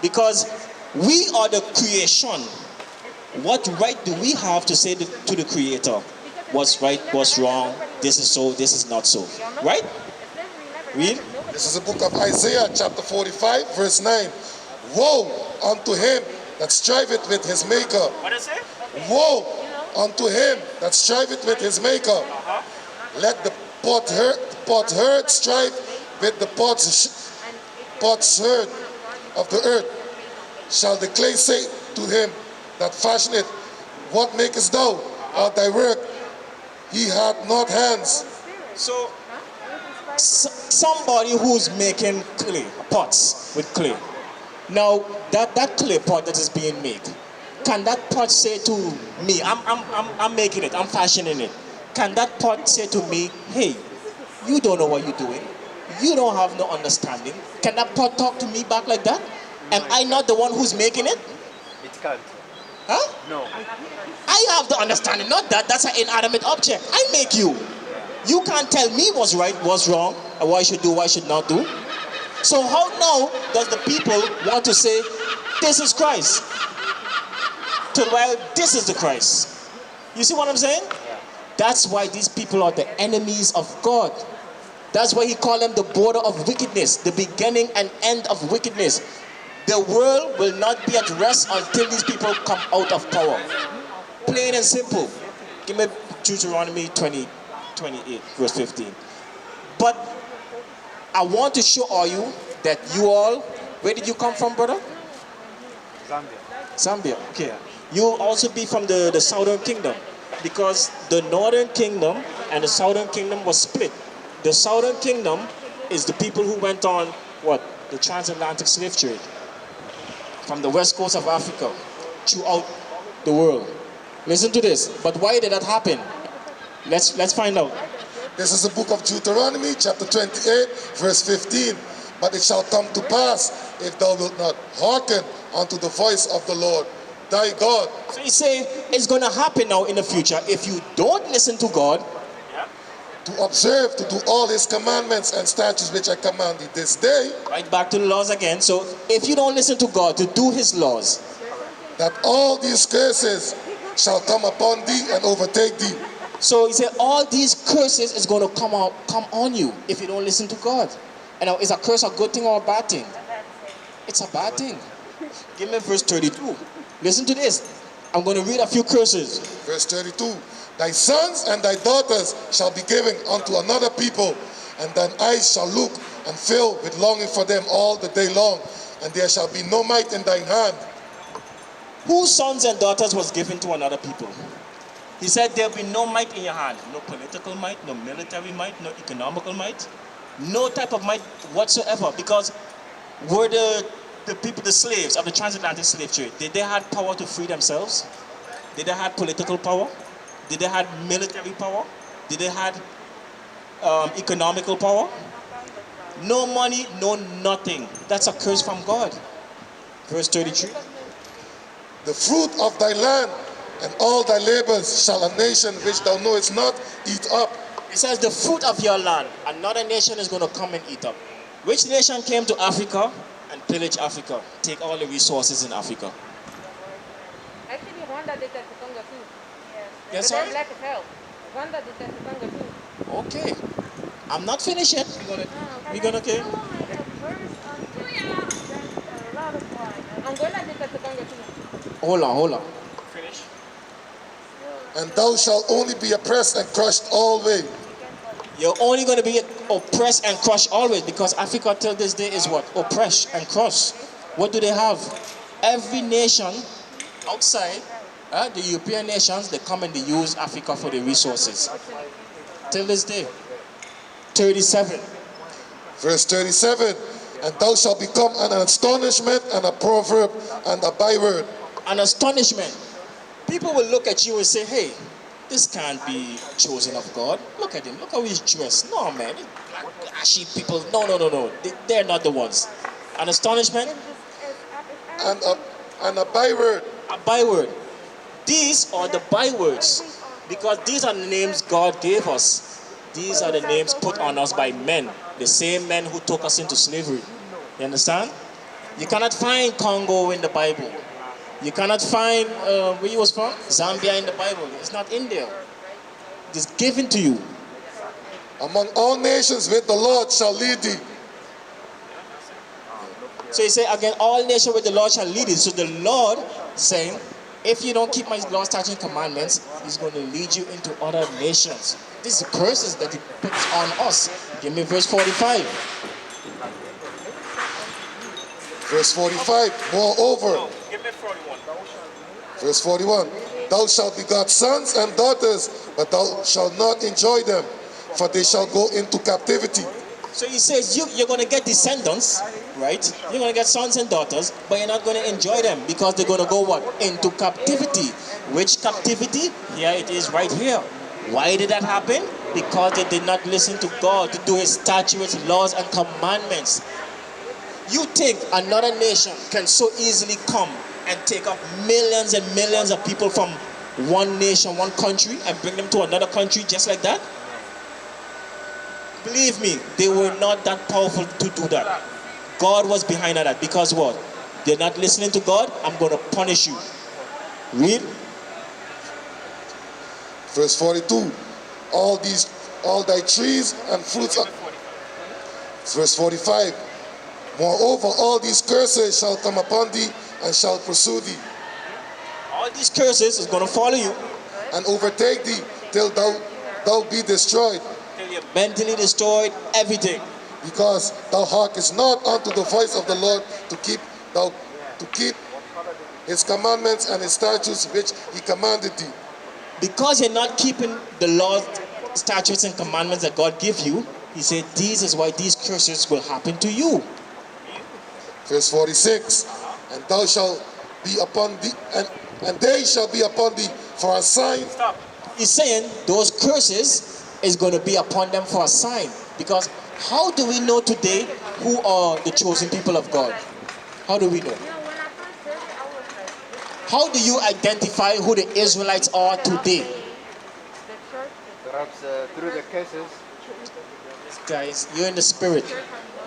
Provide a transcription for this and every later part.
Because we are the creation. What right do we have to say to the Creator? What's right, what's wrong, this is so, this is not so. Right? Read. This is the book of Isaiah, chapter 45, verse 9. Woe unto him that striveth with his maker. What is it? Woe unto him that striveth with his maker. Let the potsherd strive with the potsherd of the earth. Shall the clay say to him that fashioned it, what makest thou? Or thy work? He hath not hands. So, somebody who's making clay, pots with clay. Now, that clay pot that is being made, can that pot say to me, I'm making it, I'm fashioning it. Can that pot say to me, hey, you don't know what you're doing. You don't have no understanding. Can that pot talk to me back like that? Am I not the one who's making it? It can't. Huh? No. I have the understanding, not that. That's an inanimate object. I make you. You can't tell me what's right, what's wrong, and what I should do, what I should not do. So how now does the people want to say, this is Christ? Well, this is the Christ. You see what I'm saying? That's why these people are the enemies of God. That's why he called them the border of wickedness, the beginning and end of wickedness. The world will not be at rest until these people come out of power. Plain and simple. Give me Deuteronomy 28, verse 15. But I want to show all you that you all, where did you come from, brother? Zambia, okay. You also be from the southern kingdom, because the northern kingdom and the southern kingdom was split. The southern kingdom is the people who went on, what? The transatlantic slave trade. From the west coast of Africa, throughout the world. Listen to this. But why did that happen? Let's find out. This is the book of Deuteronomy, chapter 28, verse 15. But it shall come to pass, if thou wilt not hearken unto the voice of the Lord thy God. So he say it's going to happen now in the future if you don't listen to God. To observe, to do all his commandments and statutes which I command thee this day. Right back to the laws again. So if you don't listen to God, to do his laws, that all these curses shall come upon thee and overtake thee. So he said all these curses is going to come on you if you don't listen to God. And now, is a curse a good thing or a bad thing? It's a bad thing. Give me verse 32. Listen to this. I'm going to read a few curses. Verse 32. Thy sons and thy daughters shall be given unto another people, and thine eyes shall look and fill with longing for them all the day long, and there shall be no might in thine hand. Whose sons and daughters was given to another people? He said there'll be no might in your hand. No political might, no military might, no economical might, no type of might whatsoever. Because were the people, the slaves of the transatlantic slave trade, did they have power to free themselves? Did they have political power? Did they have military power? Did they have economical power? No money, no nothing. That's a curse from God. Verse 33. The fruit of thy land and all thy labors shall a nation which thou knowest not eat up. It says the fruit of your land, another nation is going to come and eat up. Which nation came to Africa and pillage Africa? Take all the resources in Africa. Actually, Rwanda did that to Congo too. Yes, But they're sir? black as hell. Rwanda did that to Congo too. Okay. I'm not finished yet. We're gonna okay. Angola did that to Congo too. Hold on. Finish. And thou shalt only be oppressed and crushed always. You're only going to be oppressed and crushed always, because Africa till this day is what? Oppressed and crushed. What do they have? Every nation outside, the European nations, they come and they use Africa for the resources. Till this day. 37. Verse 37. And thou shalt become an astonishment and a proverb and a byword. An astonishment. People will look at you and say, hey, this can't be chosen of God. Look at him. Look how he's dressed. No, man. These black, ashy people. No. They're not the ones. An astonishment. And a byword. A byword. These are the bywords, because these are the names God gave us. These are the names put on us by men, the same men who took us into slavery. You understand? You cannot find Congo in the Bible. You cannot find where he was from, Zambia in the Bible. It's not in there. It is given to you. Among all nations with the Lord shall lead thee. So he said, again, all nations with the Lord shall lead you. So the Lord saying, if you don't keep my laws, statutes, and commandments, he's going to lead you into other nations. These are curses that he puts on us. Give me verse 45. Verse 45, moreover. Give me 41. Verse 41, thou shalt begot sons and daughters, but thou shalt not enjoy them, for they shall go into captivity. So he says, you're going to get descendants, right? You're going to get sons and daughters, but you're not going to enjoy them because they're going to go what? Into captivity. Which captivity? Here it is right here. Why did that happen? Because they did not listen to God to do his statutes, laws, and commandments. You think another nation can so easily come and take up millions and millions of people from one nation, one country, and bring them to another country just like that? Believe me, they were not that powerful to do that. God was behind that because what? They're not listening to God, I'm going to punish you. Read. Verse 42, all thy trees and fruits. Verse 45, moreover, all these curses shall come upon thee and shall pursue thee. All these curses is going to follow you. And overtake thee till thou be destroyed. Till you're mentally destroyed, everything. Because thou hearkenest not unto the voice of the Lord to keep his commandments and his statutes which he commanded thee. Because you're not keeping the laws, statutes, and commandments that God gives you, he said, this is why these curses will happen to you. Verse 46, and thou shalt be upon thee, and they shall be upon thee for a sign. Stop. He's saying those curses is going to be upon them for a sign. Because how do we know today who are the chosen people of God? How do we know? How do you identify who the Israelites are today? Perhaps through the cases. Guys, you're in the spirit.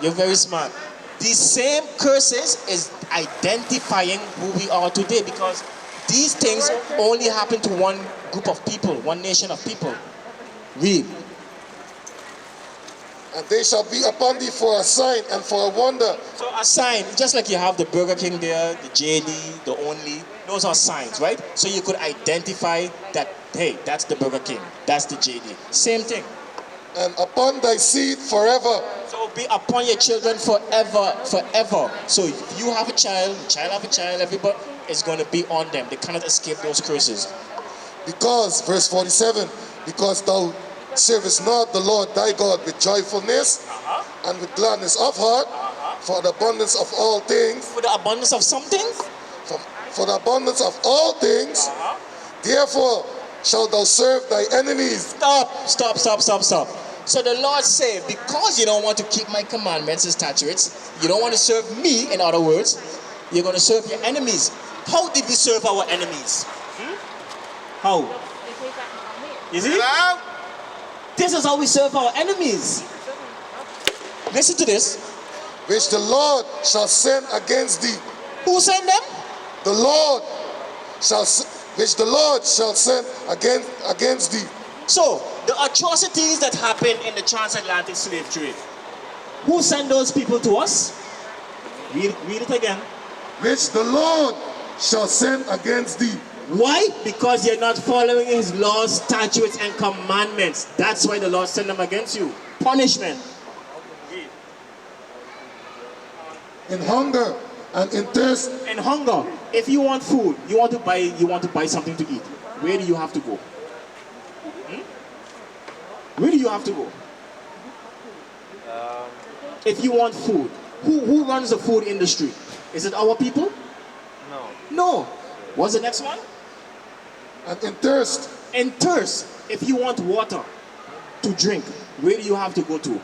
You're very smart. These same curses is identifying who we are today, because these things only happen to one group of people, one nation of people. Read. And they shall be upon thee for a sign and for a wonder. So a sign, just like you have the Burger King there, the JD, the Only, those are signs, right? So you could identify that, hey, that's the Burger King, that's the JD. Same thing. And upon thy seed forever. So be upon your children forever, forever. So if you have a child have a child, everybody is going to be on them. They cannot escape those curses. Because, verse 47, because thou servest not the Lord thy God with joyfulness and with gladness of heart, for the abundance of all things. For the abundance of something? For the abundance of all things, therefore shalt thou serve thy enemies. Stop. So the Lord said, because you don't want to keep my commandments and statutes, you don't want to serve me, in other words, you're going to serve your enemies. How did we serve our enemies? How? You see? This is how we serve our enemies. Listen to this. Which the Lord shall send against thee. Who sent them? The Lord shall, which the Lord shall send against thee. So, the atrocities that happened in the transatlantic slave trade, who sent those people to us? Read it again. Which the Lord shall send against thee. Why? Because you're not following his laws, statutes, and commandments. That's why the Lord sent them against you. Punishment. In hunger and in thirst. In hunger. If you want food, you want to buy something to eat. Where do you have to go? Where do you have to go? If you want food, who runs the food industry? Is it our people? No. What's the next one? And in thirst. In thirst. If you want water to drink, where do you have to go to?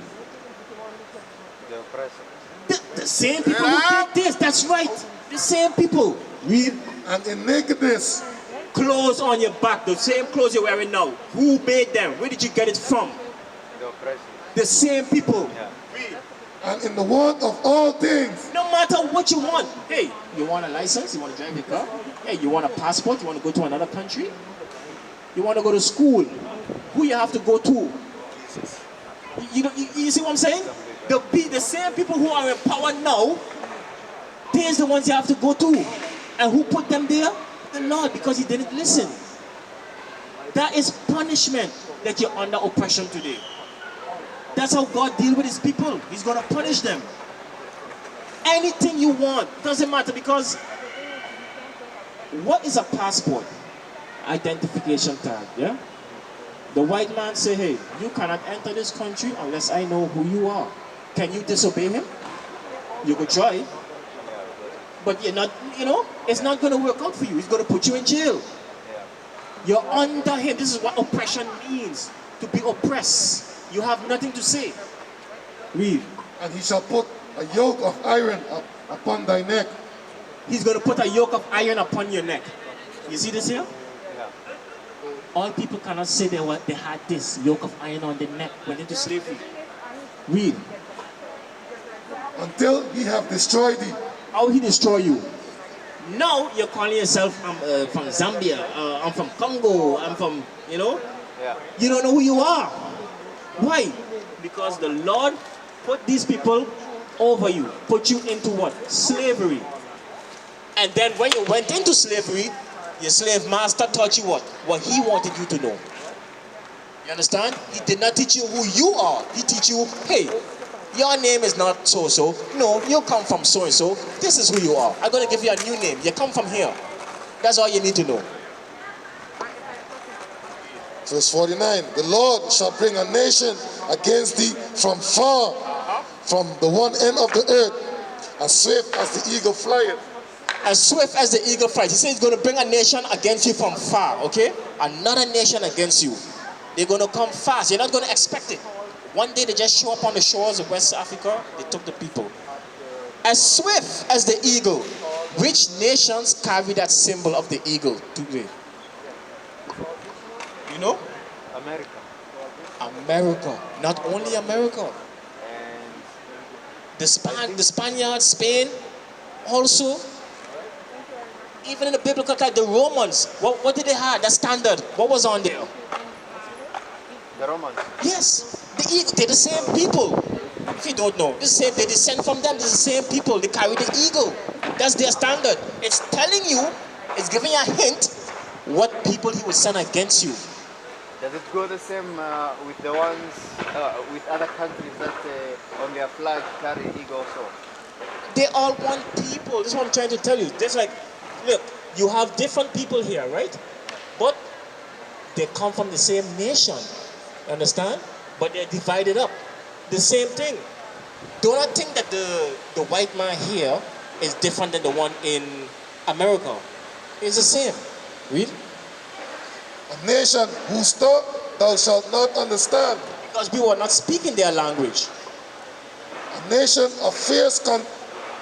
The oppressor. The same people who did this. That's right. The same people. Read. And in nakedness. Clothes on your back. The same clothes you're wearing now. Who made them? Where did you get it from? The oppressor. The same people. Yeah. Read. and in the want of all things. No matter what you want. Hey, you want a license? You want to drive your car? Hey, you want a passport? You want to go to another country? You want to go to school? Who you have to go to? You see what I'm saying? The same people who are in power now, there's the ones you have to go to. And who put them there? The Lord, because he didn't listen. That is punishment that you're under oppression today. That's how God deals with his people. He's going to punish them. Anything you want, doesn't matter, because what is a passport? Identification card, yeah? The white man say, hey, you cannot enter this country unless I know who you are. Can you disobey him? You could try. But you're not, it's not going to work out for you. He's going to put you in jail. You're under him. This is what oppression means. To be oppressed. You have nothing to say. Read. And he shall put a yoke of iron upon thy neck. He's going to put a yoke of iron upon your neck. You see this here? All people cannot say they had this yoke of iron on their neck, went into slavery. Read. Until he have destroyed thee. How he destroy you? Now you're calling yourself from Zambia, I'm from Congo, I'm from, You don't know who you are. Why? Because the Lord put these people over you, put you into what? Slavery. And then when you went into slavery, your slave master taught you what? What he wanted you to know. You understand? He did not teach you who you are. He teach you, hey, your name is not so-so. No, you come from so-and-so. This is who you are. I'm going to give you a new name. You come from here. That's all you need to know. Verse 49, the Lord shall bring a nation against thee from far, from the one end of the earth, as swift as the eagle flieth. As swift as the eagle flies. He says he's going to bring a nation against you from far, okay? Another nation against you. They're going to come fast. You're not going to expect it. One day they just show up on the shores of West Africa. They took the people. As swift as the eagle. Which nations carry that symbol of the eagle today? You know? America. America. Not only America. And The Spaniards, Spain, also. Even in the biblical time, the Romans, what did they have? The standard. What was on there? the Romans. Yes. They're the same people. If you don't know, they descend from them. They're the same people. They carry the eagle. That's their standard. It's telling you, it's giving you a hint what people he will send against you. Does it go the same with the ones with other countries that on their flag carry eagle also? They all one people. This is what I'm trying to tell you. Just like, look, you have different people here, right? But they come from the same nation. Understand? But they're divided up. The same thing. Do not think that the white man here is different than the one in America. It's the same. Read. A nation whose tongue thou shalt not understand. Because people are not speaking their language. A nation of fierce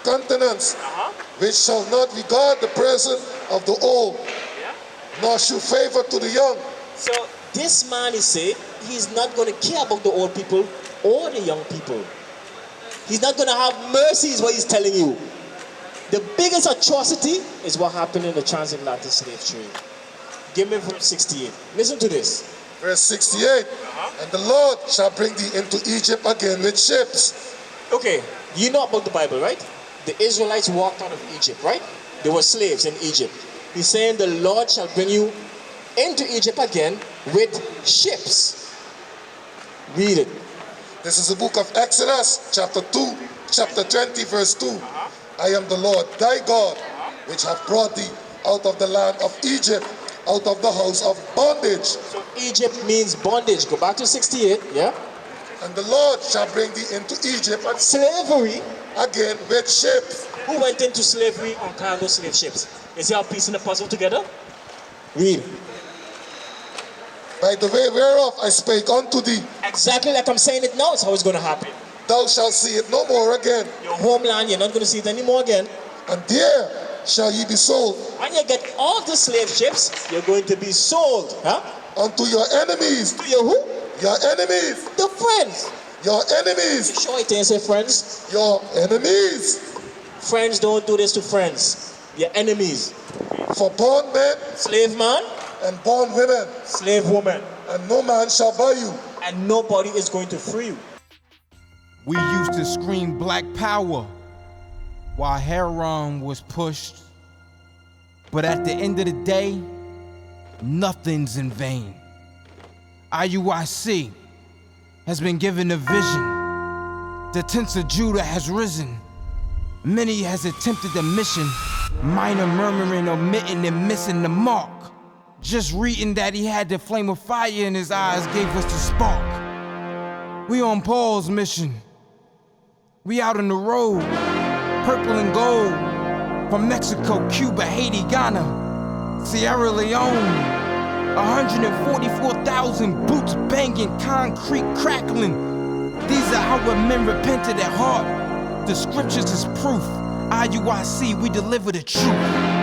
countenance, which shall not regard the presence of the old, nor shew favor to the young. So this man is saying he's not going to care about the old people or the young people. He's not going to have mercy is what he's telling you. The biggest atrocity is what happened in the transatlantic slave trade. Give me verse 68. Listen to this. Verse 68. And the Lord shall bring thee into Egypt again with ships. Okay, you know about the Bible, right? The Israelites walked out of Egypt, right? They were slaves in Egypt. He's saying the Lord shall bring you into Egypt again with ships. Read it. This is the book of Exodus, chapter 20, verse 2. I am the Lord thy God, which have brought thee out of the land of Egypt, out of the house of bondage. So Egypt means bondage. Go back to 68, yeah? And the Lord shall bring thee into Egypt and Slavery. again with ships. Who went into slavery on cargo slave ships? You see how piecing the puzzle together? Read. By the way whereof I spake unto thee, Exactly like I'm saying it now, it's how it's going to happen. thou shalt see it no more again. Your homeland, you're not going to see it anymore again. And there shall ye be sold When you get off the slave ships, you're going to be sold. Huh? unto your enemies. To your who? Your enemies. The friends. Your enemies. Sure, it ain't say friends. Your enemies. Friends don't do this to friends. Your enemies. For born men Slave man, and born women, slave woman. and no man shall buy you. And nobody is going to free you. We used to scream black power while heroin was pushed. But at the end of the day, nothing's in vain. IUIC has been given a vision. The tents of Judah has risen. Many has attempted the mission. Minor murmuring, omitting, and missing the mark. Just reading that he had the flame of fire in his eyes gave us the spark. We on Paul's mission. We out on the road, purple and gold. From Mexico, Cuba, Haiti, Ghana, Sierra Leone. 144,000 boots banging, concrete crackling. These are how men repented at heart. The scriptures is proof. IUIC, we deliver the truth.